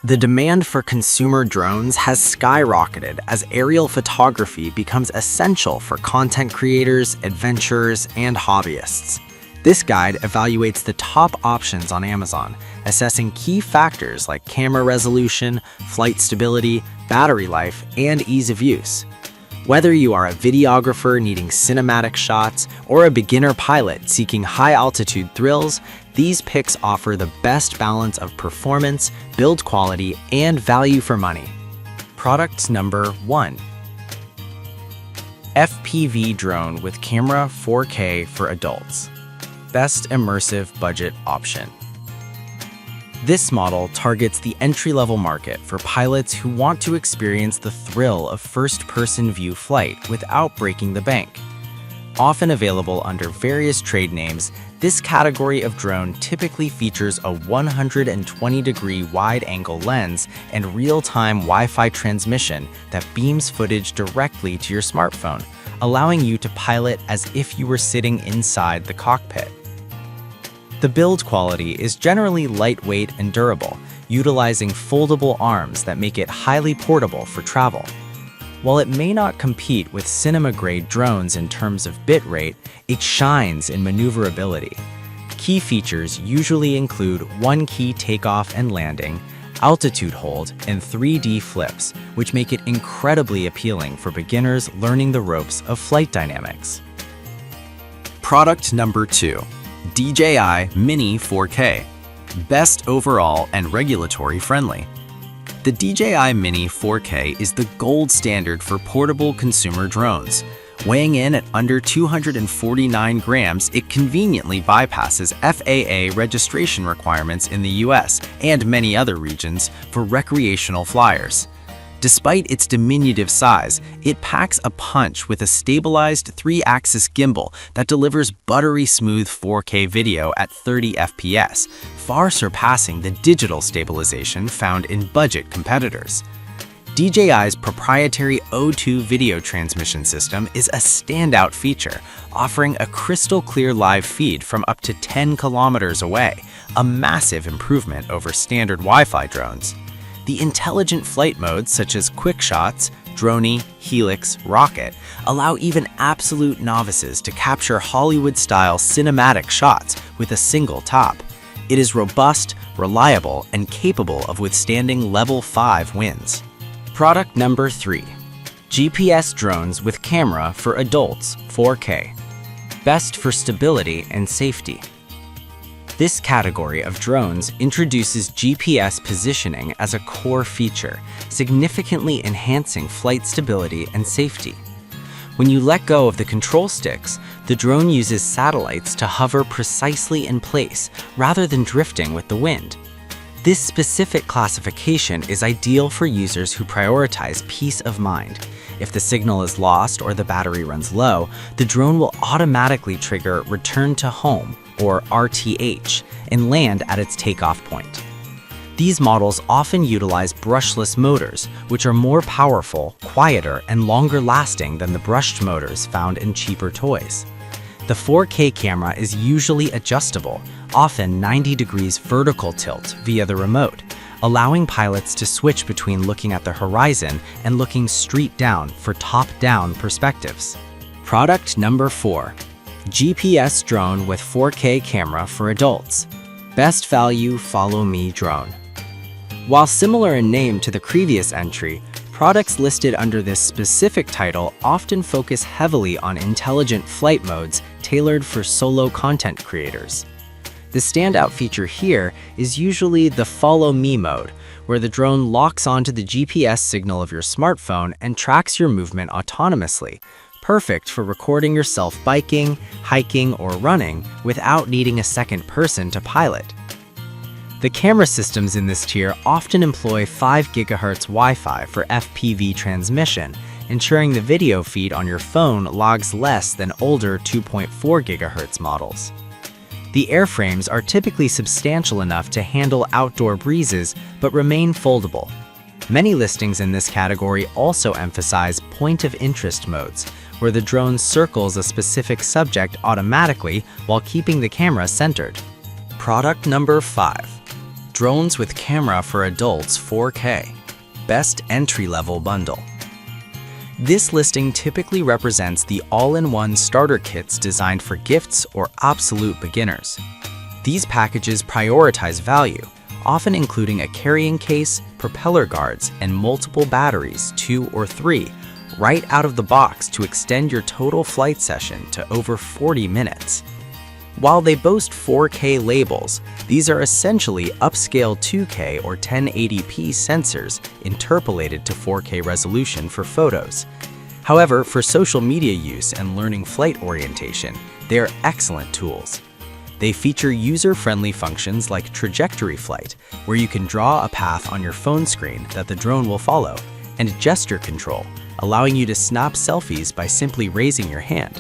The demand for consumer drones has skyrocketed as aerial photography becomes essential for content creators, adventurers, and hobbyists. This guide evaluates the top options on Amazon, assessing key factors like camera resolution, flight stability, battery life, and ease of use. Whether you are a videographer needing cinematic shots or a beginner pilot seeking high-altitude thrills, these picks offer the best balance of performance, build quality, and value for money. Product number 1. FPV drone with camera 4K for adults. Best immersive budget option. This model targets the entry-level market for pilots who want to experience the thrill of first-person view flight without breaking the bank. Often available under various trade names, this category of drone typically features a 120-degree wide-angle lens and real-time Wi-Fi transmission that beams footage directly to your smartphone, allowing you to pilot as if you were sitting inside the cockpit. The build quality is generally lightweight and durable, utilizing foldable arms that make it highly portable for travel. While it may not compete with cinema-grade drones in terms of bit rate, it shines in maneuverability. Key features usually include one-key takeoff and landing, altitude hold, and 3D flips, which make it incredibly appealing for beginners learning the ropes of flight dynamics. Product number 2. DJI Mini 4K. Best overall and regulatory friendly. The DJI Mini 4K is the gold standard for portable consumer drones. Weighing in at under 249 grams, it conveniently bypasses FAA registration requirements in the US and many other regions for recreational flyers. Despite its diminutive size, it packs a punch with a stabilized 3-axis gimbal that delivers buttery smooth 4K video at 30 FPS, far surpassing the digital stabilization found in budget competitors. DJI's proprietary O2 video transmission system is a standout feature, offering a crystal-clear live feed from up to 10 kilometers away, a massive improvement over standard Wi-Fi drones. The intelligent flight modes such as Quick Shots, Droney, Helix, Rocket allow even absolute novices to capture Hollywood-style cinematic shots with a single tap. It is robust, reliable, and capable of withstanding level 5 winds. Product number 3. GPS drones with camera for adults 4K. Best for stability and safety. This category of drones introduces GPS positioning as a core feature, significantly enhancing flight stability and safety. When you let go of the control sticks, the drone uses satellites to hover precisely in place rather than drifting with the wind. This specific classification is ideal for users who prioritize peace of mind. If the signal is lost or the battery runs low, the drone will automatically trigger Return to Home, or RTH, and land at its takeoff point. These models often utilize brushless motors, which are more powerful, quieter, and longer lasting than the brushed motors found in cheaper toys. The 4K camera is usually adjustable, often 90 degrees vertical tilt via the remote, allowing pilots to switch between looking at the horizon and looking straight down for top-down perspectives. Product number 4. GPS drone with 4K camera for adults. Best value Follow Me drone. While similar in name to the previous entry, products listed under this specific title often focus heavily on intelligent flight modes tailored for solo content creators. The standout feature here is usually the Follow Me mode, where the drone locks onto the GPS signal of your smartphone and tracks your movement autonomously, perfect for recording yourself biking, hiking, or running without needing a second person to pilot. The camera systems in this tier often employ 5 GHz Wi-Fi for FPV transmission, ensuring the video feed on your phone logs less than older 2.4 GHz models. The airframes are typically substantial enough to handle outdoor breezes but remain foldable. Many listings in this category also emphasize point-of-interest modes, where the drone circles a specific subject automatically while keeping the camera centered. Product number 5. Drones with Camera for Adults 4K, Best Entry-Level Bundle. This listing typically represents the all-in-one starter kits designed for gifts or absolute beginners. These packages prioritize value, often including a carrying case, propeller guards, and multiple batteries, 2 or 3, right out of the box to extend your total flight session to over 40 minutes. While they boast 4K labels, these are essentially upscale 2K or 1080p sensors interpolated to 4K resolution for photos. However, for social media use and learning flight orientation, they are excellent tools. They feature user-friendly functions like trajectory flight, where you can draw a path on your phone screen that the drone will follow, and gesture control, allowing you to snap selfies by simply raising your hand.